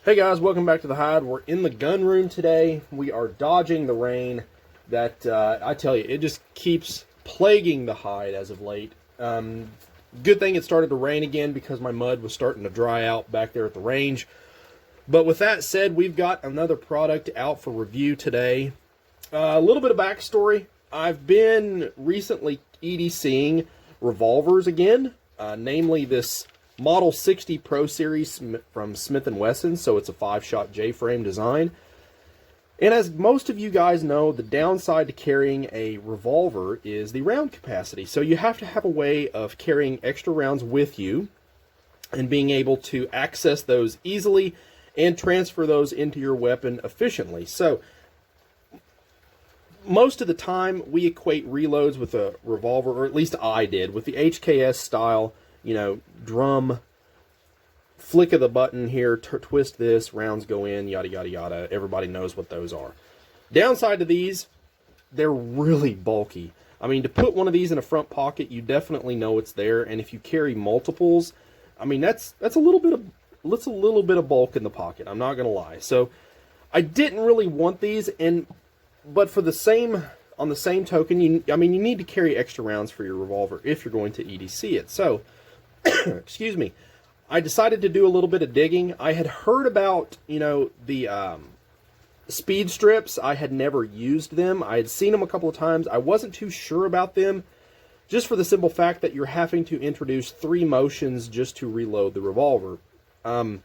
Hey guys, welcome back to the hide. We're in the gun room today. We are dodging the rain that, I tell you, it just keeps plaguing the hide as of late. Good thing it started to rain again because my mud was starting to dry out back there at the range. But with that said, we've got another product out for review today. A little bit of backstory. I've been recently EDCing revolvers again, namely this Model 60 Pro Series from Smith & Wesson, so it's a 5-shot J-frame design. And as most of you guys know, the downside to carrying a revolver is the round capacity. So you have to have a way of carrying extra rounds with you and being able to access those easily and transfer those into your weapon efficiently. So most of the time we equate reloads with a revolver, or at least I did, with the HKS style, you know, drum, flick of the button here, twist this, rounds go in, yada, yada, yada. Everybody knows what those are. Downside to these, they're really bulky. I mean, to put one of these in a front pocket, you definitely know it's there. And if you carry multiples, I mean, that's a little bit of bulk in the pocket. I'm not going to lie. So I didn't really want these, but for the same, on the same token, you need to carry extra rounds for your revolver if you're going to EDC it. So, excuse me, I decided to do a little bit of digging. I had heard about, you know, the speed strips. I had never used them. I had seen them a couple of times. I wasn't too sure about them, just for the simple fact that you're having to introduce 3 motions just to reload the revolver. Of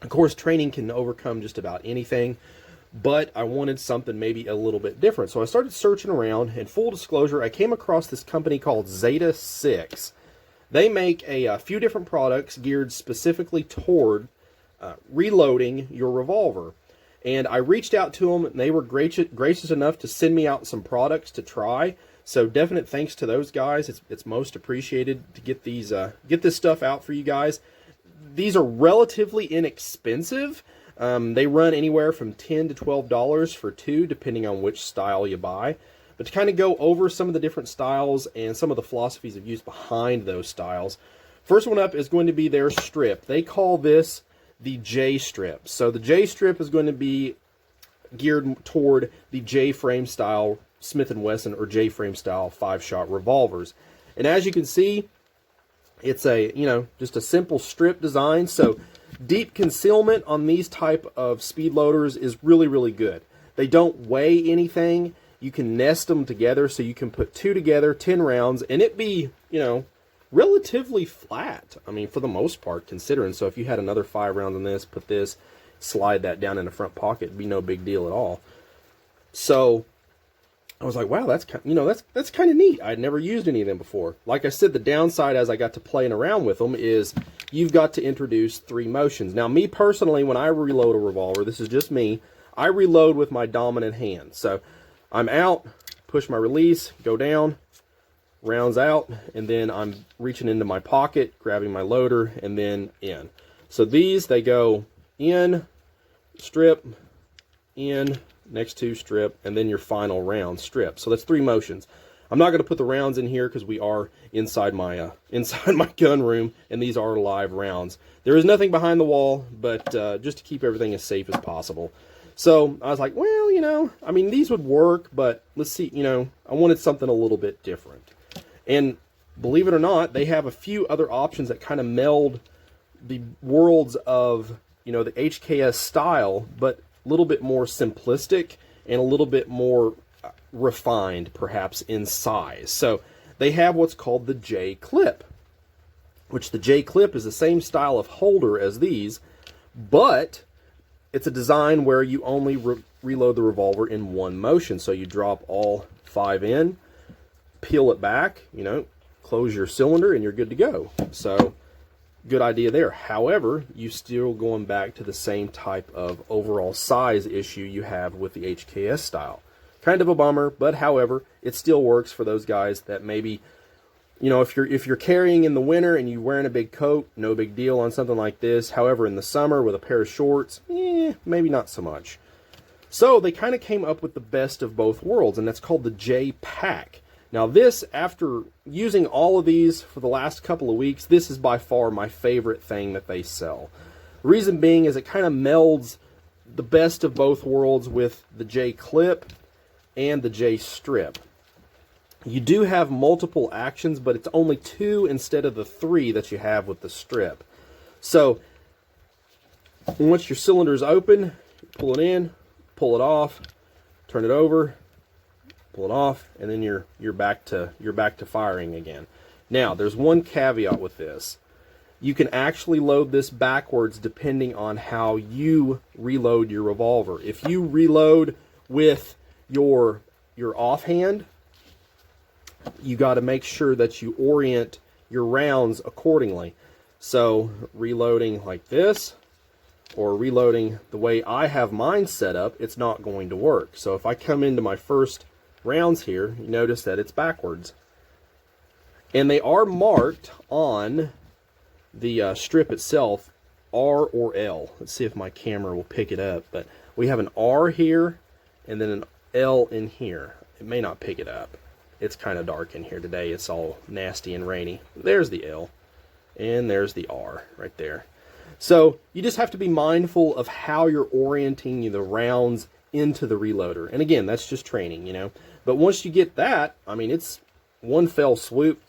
course, training can overcome just about anything, but I wanted something maybe a little bit different. So I started searching around, and full disclosure, I came across this company called Zeta 6. They make a few different products geared specifically toward reloading your revolver. And I reached out to them, and they were gracious enough to send me out some products to try. So definite thanks to those guys. It's most appreciated to get these get this stuff out for you guys. These are relatively inexpensive. They run anywhere from $10 to $12 for 2, depending on which style you buy. But to kind of go over some of the different styles and some of the philosophies of use behind those styles, first one up is going to be their strip. They call this the J strip. So the J strip is going to be geared toward the J-frame style Smith & Wesson or J-frame style 5-shot revolvers. And as you can see, it's a, you know, just a simple strip design. So deep concealment on these type of speed loaders is really, really good. They don't weigh anything. You can nest them together, so you can put 2 together, 10 rounds, and it be, you know, relatively flat. I mean, for the most part, considering. So if you had another 5 rounds in this, put this, slide that down in the front pocket, it'd be no big deal at all. So I was like, wow, that's kind of neat. I'd never used any of them before. Like I said, the downside as I got to playing around with them is you've got to introduce 3 motions. Now, me personally, when I reload a revolver, this is just me, I reload with my dominant hand. So I'm out, push my release, go down, rounds out, and then I'm reaching into my pocket, grabbing my loader, and then in. So these, they go in, strip, in, next to strip, and then your final round strip. So that's 3 motions. I'm not going to put the rounds in here because we are inside my gun room, and these are live rounds. There is nothing behind the wall, but just to keep everything as safe as possible. So I was like, well, you know, I mean, these would work, but let's see, you know, I wanted something a little bit different. And believe it or not, they have a few other options that kind of meld the worlds of, you know, the HKS style, but a little bit more simplistic and a little bit more refined, perhaps, in size. So they have what's called the J clip, which the J clip is the same style of holder as these, but it's a design where you only reload the revolver in 1 motion. So you drop all 5 in, peel it back, you know, close your cylinder, and you're good to go. So good idea there. However, you still going back to the same type of overall size issue you have with the HKS style. Kind of a bummer, but however, it still works for those guys that maybe, you know, if you're carrying in the winter and you're wearing a big coat, no big deal on something like this. However, in the summer with a pair of shorts, maybe not so much. So they kind of came up with the best of both worlds, and that's called the J Pack. Now this, after using all of these for the last couple of weeks, this is by far my favorite thing that they sell. The reason being is it kind of melds the best of both worlds with the J clip and the J strip. You do have multiple actions, but it's only 2 instead of the 3 that you have with the strip. So once your cylinder is open, you pull it in, pull it off, turn it over, pull it off, and then you're back to firing again. Now, there's one caveat with this. You can actually load this backwards depending on how you reload your revolver. If you reload with your offhand, you got to make sure that you orient your rounds accordingly. So reloading like this, or reloading the way I have mine set up, it's not going to work. So if I come into my first rounds here, you notice that it's backwards. And they are marked on the strip itself, R or L. Let's see if my camera will pick it up. But we have an R here and then an L in here. It may not pick it up. It's kind of dark in here today. It's all nasty and rainy. There's the L. And there's the R right there. So you just have to be mindful of how you're orienting the rounds into the reloader. And again, that's just training, you know. But once you get that, I mean, it's one fell swoop,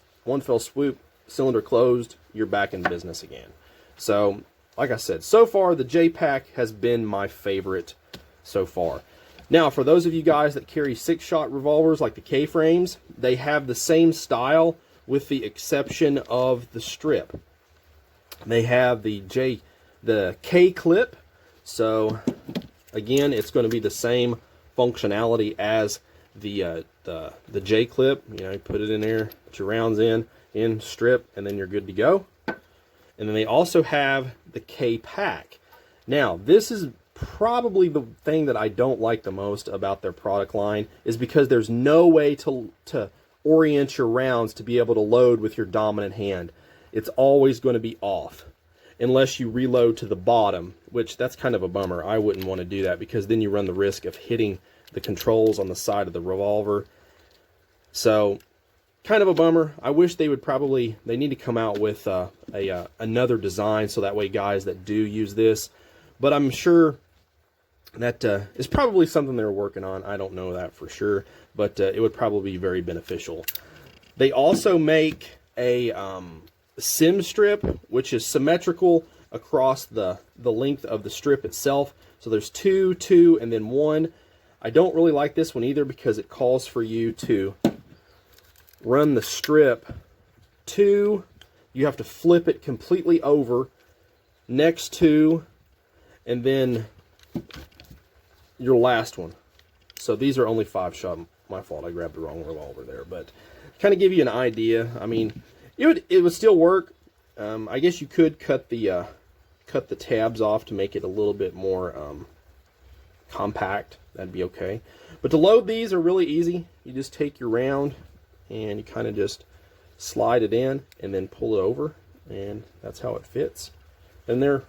cylinder closed, you're back in business again. So, like I said, so far the J-Pack has been my favorite so far. Now, for those of you guys that carry 6-shot revolvers like the K-frames, they have the same style with the exception of the strip. They have the K clip, so again, it's going to be the same functionality as the J clip. You know, you put it in there, put your rounds in strip, and then you're good to go. And then they also have the K pack. Now, this is probably the thing that I don't like the most about their product line, is because there's no way to orient your rounds to be able to load with your dominant hand. It's always going to be off unless you reload to the bottom, which that's kind of a bummer. I wouldn't want to do that because then you run the risk of hitting the controls on the side of the revolver. So kind of a bummer. I wish they need to come out with another design so that way guys that do use this, but I'm sure that is probably something they're working on. I don't know that for sure, but it would probably be very beneficial. They also make a sim strip, which is symmetrical across the length of the strip itself. So there's 2, 2, and then 1. I don't really like this one either because it calls for you to run the strip 2. You have to flip it completely over, next to, and then your last one. So these are only 5-shot. My fault, I grabbed the wrong revolver there, but kind of give you an idea. I mean, it would still work. I guess you could cut the tabs off to make it a little bit more compact. That'd be okay. But to load these are really easy. You just take your round and you kind of just slide it in and then pull it over, and that's how it fits. And they're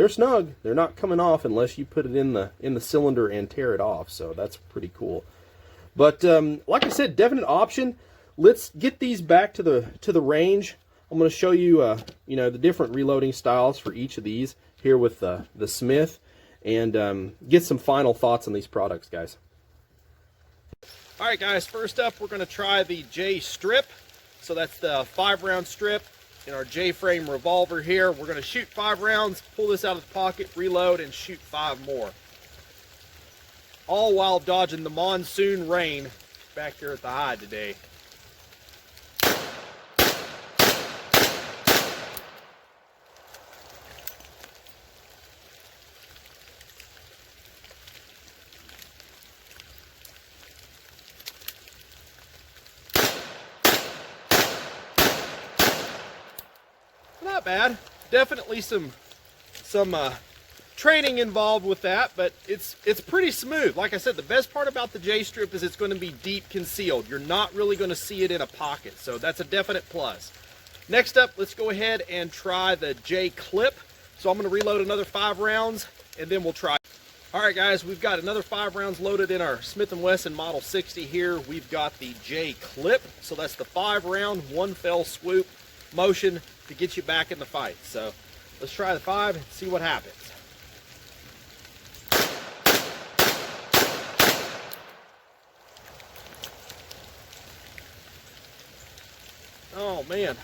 snug. They're not coming off unless you put it in the cylinder and tear it off. So that's pretty cool. But like I said, definite option. Let's get these back to the range. I'm going to show you the different reloading styles for each of these here with the Smith, and get some final thoughts on these products, guys. All right, guys. First up, we're going to try the J strip. So that's the 5-round strip in our J frame revolver here. We're going to shoot 5 rounds, pull this out of the pocket, reload, and shoot 5 more. All while dodging the monsoon rain back here at the hide today. Not bad. Definitely some training involved with that, but it's pretty smooth. Like I said, the best part about the J strip is it's going to be deep concealed. You're not really going to see it in a pocket, so that's a definite plus. Next up, let's go ahead and try the J clip. So I'm going to reload another 5 rounds, and then we'll try. All right, guys, we've got another 5 rounds loaded in our Smith & Wesson Model 60 here. We've got the J clip, so that's the 5-round, 1 fell swoop motion to get you back in the fight. So Let's try the 5 and see what happens. Oh man.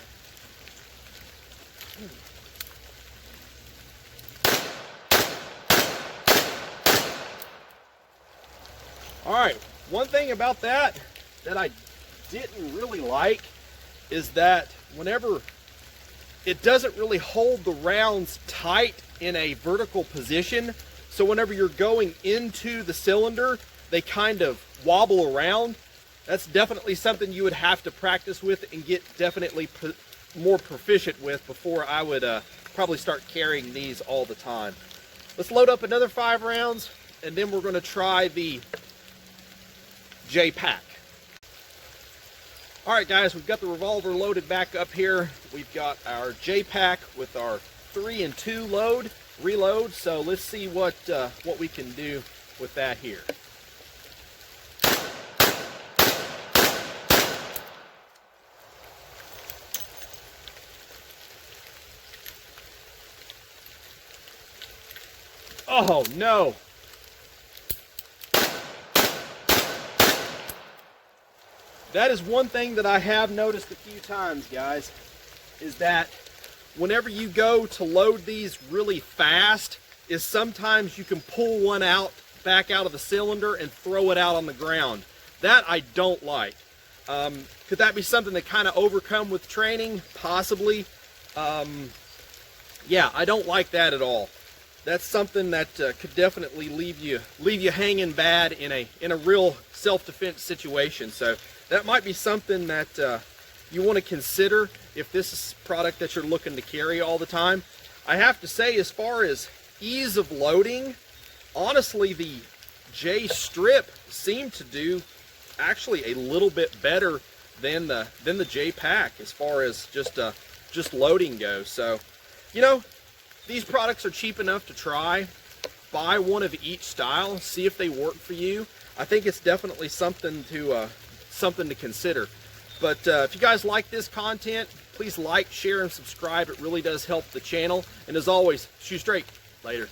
All right, one thing about that I didn't really like is that whenever it doesn't really hold the rounds tight in a vertical position, so whenever you're going into the cylinder, they kind of wobble around. That's definitely something you would have to practice with and get definitely more proficient with before I would probably start carrying these all the time. Let's load up another 5 rounds, and then we're going to try the J-Pack. All right, guys, we've got the Revolver loaded back up here. We've got our J-Pack with our 3 and 2 reload. So let's see what we can do with that here. Oh no! That is one thing that I have noticed a few times, guys, is that whenever you go to load these really fast, is sometimes you can pull one out, back out of the cylinder and throw it out on the ground. That I don't like. Could that be something to kind of overcome with training? Possibly. Yeah, I don't like that at all. That's something that could definitely leave you hanging bad in a real self-defense situation. So that might be something that you want to consider if this is a product that you're looking to carry all the time. I have to say, as far as ease of loading, honestly, the J strip seemed to do actually a little bit better than the J pack as far as just loading goes. So, you know, these products are cheap enough to try. Buy one of each style, see if they work for you. I think it's definitely something to consider. But if you guys like this content, please like, share, and subscribe. It really does help the channel. And as always, shoot straight. Later.